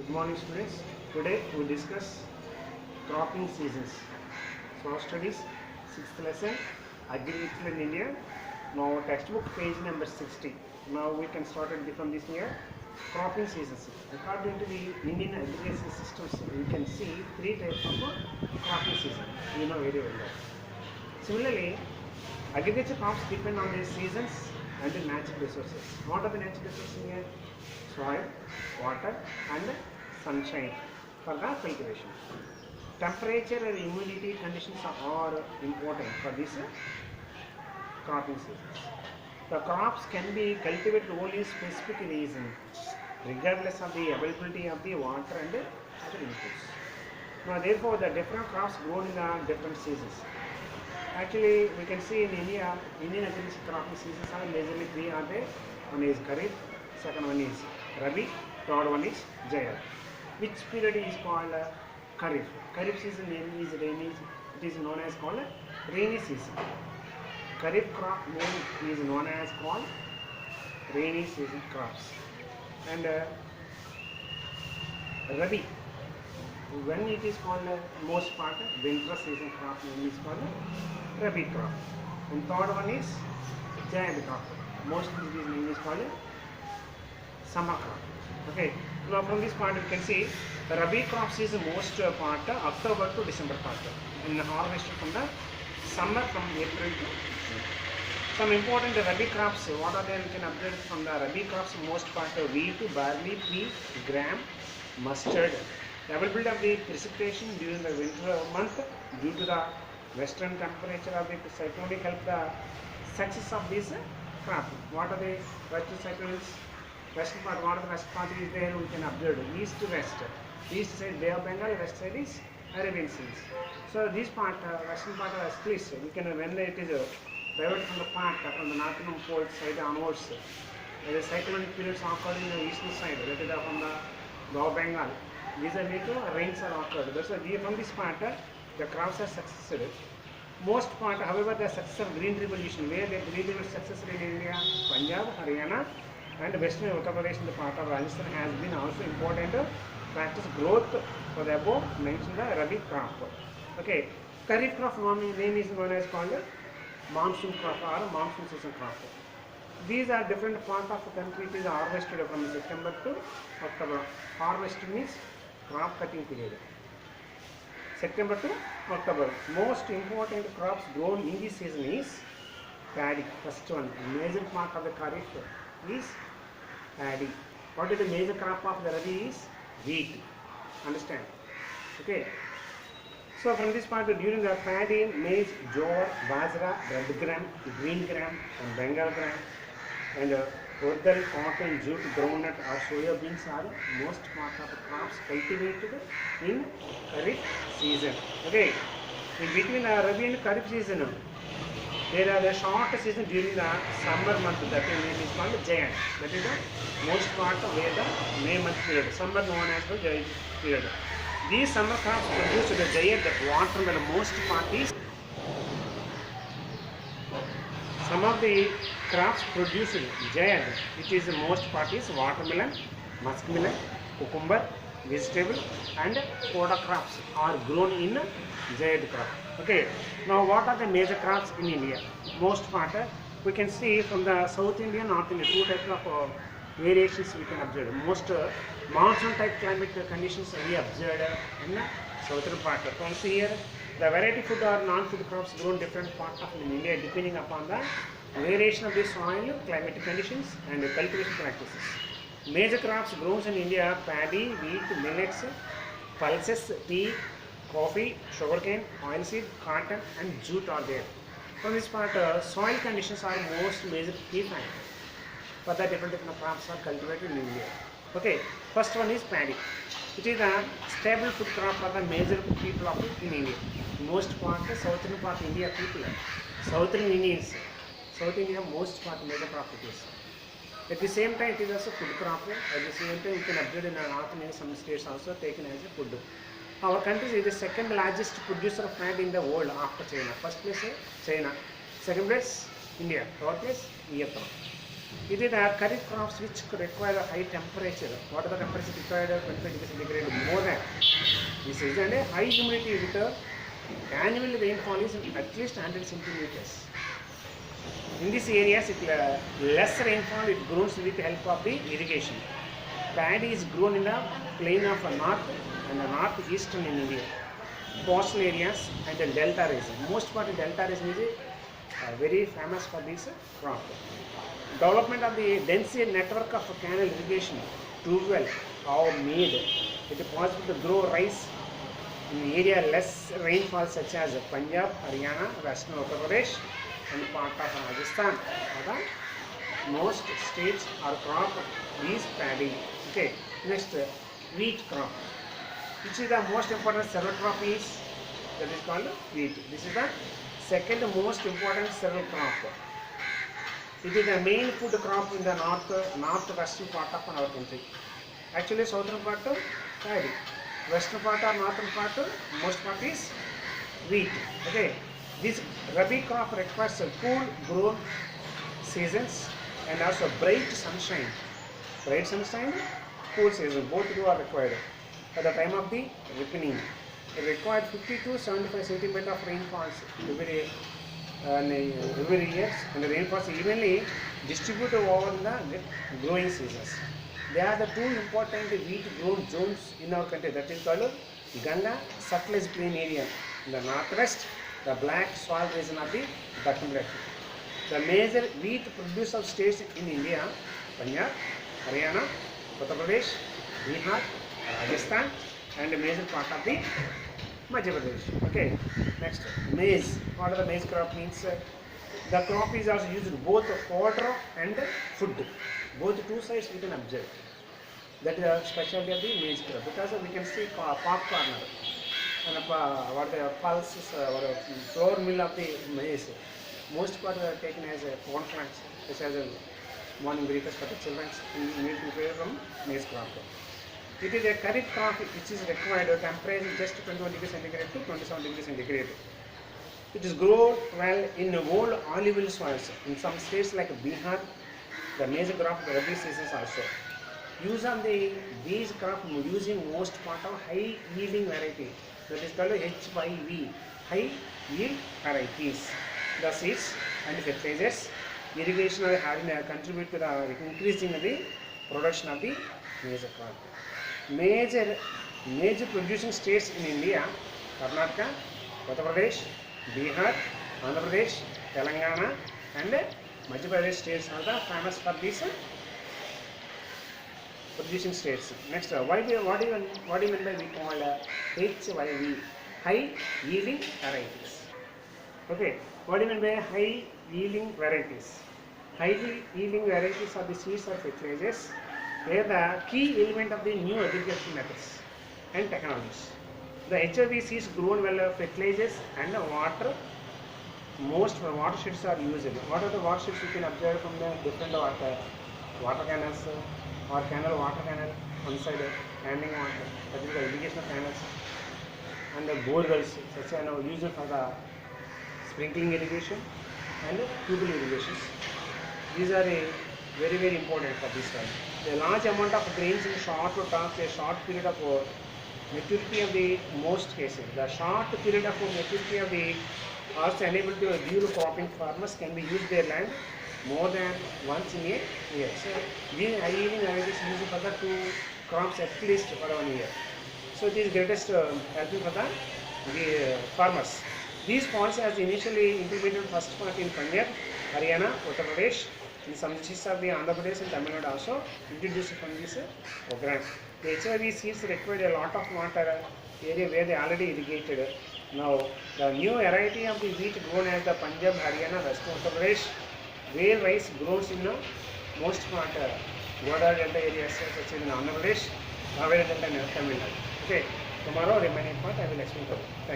Good morning, students. Today we discuss cropping seasons. So our studies 6th lesson Agriculture in India. Now textbook page number 60. Now we can start it from this year. Cropping seasons. According to the Indian agricultural systems, we can see three types of cropping season. You know very well. Similarly, agriculture crops depend on the seasons and the natural resources. What are the natural resources here? Soil, water and sunshine for the cultivation. Temperature and humidity conditions are important for this cropping seasons. The crops can be cultivated only in specific region, regardless of the availability of the water and other inputs. Now, therefore, the different crops grown in the different seasons. Actually, we can see in India, Indian agriculture cropping seasons are majorly three are there. One is Kharif, second one is Rabi, third one is Zaid. Which period is called Kharif? Kharif season name is rainy. It is known as called rainy season. Kharif crop name is known as called rainy season crops. And Rabi, when it is called most part winter season crop name is called Rabi crop. And third one is Zaid crop. Most of these name is called summer crop. Okay. Now from this part you can see the Rabi crops is the most part October to December part. And harvested from the summer from April to June. Some important Rabi crops, what are they? We can update from the Rabi crops most part wheat, barley, pea, gram, mustard. The availability of the precipitation during the winter month due to the western temperature of the cyclone help the success of this crop. What are the western cyclones? Western part, what are the west part is there? We can observe east to west. East side Bay of Bengal, west side is Arabian Seas. So this part, western part of splits. We can when it is diverted from the part from the northern pole side onwards. The cyclonic periods occur in the eastern side, that is from the Bay of Bengal. These are little rains are occurred. That's why from this part the crops are successful. Most part, however, the success of Green Revolution, where the Green Revolution successful in India, Punjab, Haryana, and Western Uttar Pradesh in the part of Rajasthan has been also important to practice growth for the above mentioned the Rabi crop. Okay, Kharif crop name is known as called monsoon crop or monsoon season crop. These are different part of the country. It is harvested from September to October. Harvest means crop cutting period. September to October. Most important crops grown in this season is paddy. First one, major part of the Kharif is paddy. What is the major crop of the Rabi is wheat. Understand? Okay. So from this part, during the paddy, maize, jowar, bajra, red gram, green gram, and Bengal gram, and urdan, cotton, jute, groundnut or soya beans are most part of the crops cultivated in Kharif season. Okay. In between the Rabi and Kharif season, there are the short season during the summer month, that is called Zaid. That is the most part of where the May month period, summer known as the Zaid period. These summer crops produce the Zaid watermelon. Most part is some of the crops produced Zaid. It is the most part is watermelon, muskmelon, cucumber, vegetable, and fodder crops are grown in Zaid crop. Okay. Now, what are the major crops in India? Most part we can see from the South India, North India, two types of variations we can observe. Most monsoon type climate conditions we observed in the southern part. From here, the variety food or non-food crops grown different parts of India depending upon the variation of the soil, climatic conditions, and cultivation practices. Major crops grown in India: paddy, wheat, millets, pulses, tea, coffee, sugarcane, oilseed, cotton, and jute are there. From this part, soil conditions are most major key factor for the different crops are cultivated in India. Okay, first one is paddy. It is a stable food crop for the major people of in India. Most part, southern part India people, southern Indians, South India most part major crop it is. At the same time, it is also food crop. At the same time, you can upgrade in North India, some states also taken as a food. Our country is the second largest producer of paddy in the world after China. First place China, second place India, third place Vietnam. It is the kharif crops which require a high temperature. What are the temperature required? 25 degrees centigrade more than this is, and a high humidity with a annual rainfall is at least 100 centimeters. In these areas, less rainfall, it grows with the help of the irrigation. Paddy is grown in the plain of north and the northeastern in India, coastal areas and the delta region. Most part of delta region is very famous for this crop. Development of the dense network of canal irrigation, tube well, are made. It is possible to grow rice in area less rainfall such as Punjab, Haryana, Western Uttar Pradesh and part of Rajasthan. Most states are crop is paddy. Okay, next wheat crop. Which is the most important cereal crop is that is called wheat. This is the second most important cereal crop. It is the main food crop in the northwestern part of our country. Actually, southern part paddy, western part or northern part most part is wheat. Okay, this rabi crop requires a cool grown seasons and also bright sunshine. Bright sunshine, cool season, both two are required. At the time of the ripening, it required 50 to 75 centimeter of rainfalls every year, and the rainfalls evenly distributed over the growing seasons. They are the two important wheat grown zones in our country, that is called Ganga Satluj plain area in the northwest, the black soil region of the Dakkan Plateau. The major wheat producer states in India, Punjab, Haryana, Uttar Pradesh, Bihar, Rajasthan and a major part of the Madhya Pradesh. Okay, next, maize. What are the maize crop means? The crop is also used both fodder and food. Both two sides we can observe. That is a specialty of the maize crop, because we can see popcorn and what the pulses or flour mill of the maize. Most part are taken as corn plants, such as a morning breakfast for the children, made from maize crop. It is a kharif crop which is required a temperature just 21 degrees centigrade to 27 degrees centigrade. It is grown well in old alluvial soils. In some states like Bihar, the major crop rabi seasons also. Use of the beige crop using most part of high yielding variety, that is called HYV, high yield varieties. The seeds and fertilizers, irrigation are having contribute to the increasing the production of the maize crop. Major producing states in India: Karnataka, Uttar Pradesh, Bihar, Andhra Pradesh, Telangana and Madhya Pradesh states are the famous for these producing states. Next, what do you mean by we call HYV, high yielding varieties? Okay, what do you mean by high yielding varieties? High yielding varieties are the seeds or fertilizers. They are the key element of the new agricultural methods and technologies. The HYV seeds grown well fertilizers and water. Most watersheds are used. What are the watersheds you can observe from the different water canals or water canal one side handling water, that is the irrigation canals, and the bore wells such as used for the sprinkling irrigation and tubular irrigations. These are very important for this one. The large amount of grains in short terms, a short period of maturity of the most cases. The short period of maturity of the also enable to dual cropping farmers can be used their land more than once in a year. So these high yielding varieties used for the two crops at least for 1 year. So this is greatest helping for the farmers. These policies as initially implemented first part in Punjab, Haryana, Uttar Pradesh, in some states of the Andhra Pradesh and Tamil Nadu also introduced from this program. The HYV seeds required a lot of water area where they already irrigated. Now the new variety of the wheat grown as the Punjab, Haryana, Western Uttar Pradesh, where rice grows in most part Godavari Delta areas such as in Andhra Pradesh, Kaveri Delta and Tamil Nadu. Okay, tomorrow remaining part I will explain to you. Thank you.